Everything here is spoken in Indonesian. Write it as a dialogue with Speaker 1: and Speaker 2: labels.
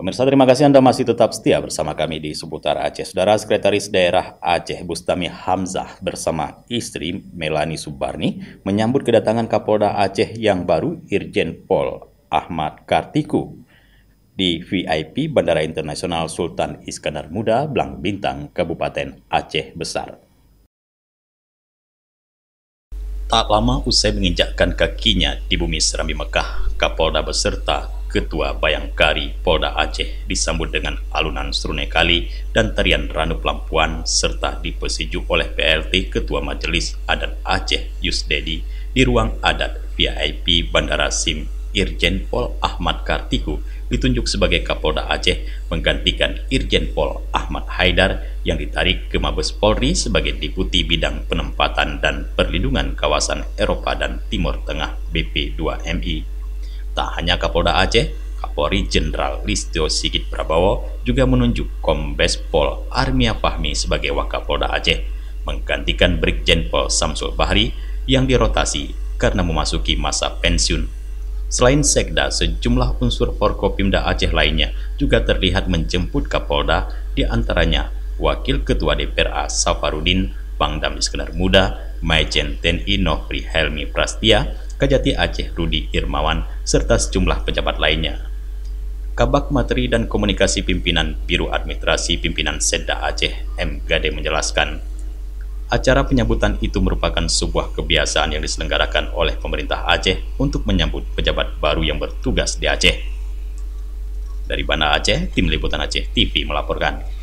Speaker 1: Pemirsa, terima kasih Anda masih tetap setia bersama kami di seputar Aceh. Saudara Sekretaris Daerah Aceh Bustami Hamzah bersama istri Melani Subarni menyambut kedatangan Kapolda Aceh yang baru Irjen Pol Ahmad Kartiku di VIP Bandara Internasional Sultan Iskandar Muda, Blang Bintang, Kabupaten Aceh Besar. Tak lama usai menginjakkan kakinya di bumi Serambi Mekah, Kapolda beserta Ketua Bayangkari Polda Aceh disambut dengan alunan serunai kali dan tarian Ranu Pelampuan serta dipersejuk oleh PLT Ketua Majelis Adat Aceh Yusdedi di ruang adat VIP Bandara SIM. Irjen Pol Ahmad Kartiku ditunjuk sebagai Kapolda Aceh menggantikan Irjen Pol Ahmad Haidar yang ditarik ke Mabes Polri sebagai Deputi Bidang Penempatan dan Perlindungan Kawasan Eropa dan Timur Tengah BP2MI. Tak hanya Kapolda Aceh, Kapolri Jenderal Listio Sigit Prabowo juga menunjuk Kombes Pol Armia Fahmi sebagai Wakapolda Aceh, menggantikan Brigjen Pol Samsul Bahri yang dirotasi karena memasuki masa pensiun. Selain Sekda, sejumlah unsur Forkopimda Aceh lainnya juga terlihat menjemput Kapolda, di antaranya Wakil Ketua DPRA Safarudin, Pangdam Iskandar Muda, Majen TNI Nohri Helmi Prastia, Kajati Aceh Rudi Irmawan, serta sejumlah pejabat lainnya. Kabak Materi dan Komunikasi Pimpinan Biro Administrasi Pimpinan Sedda Aceh M. Gade menjelaskan, acara penyambutan itu merupakan sebuah kebiasaan yang diselenggarakan oleh pemerintah Aceh untuk menyambut pejabat baru yang bertugas di Aceh. Dari Banda Aceh, Tim Liputan Aceh TV melaporkan.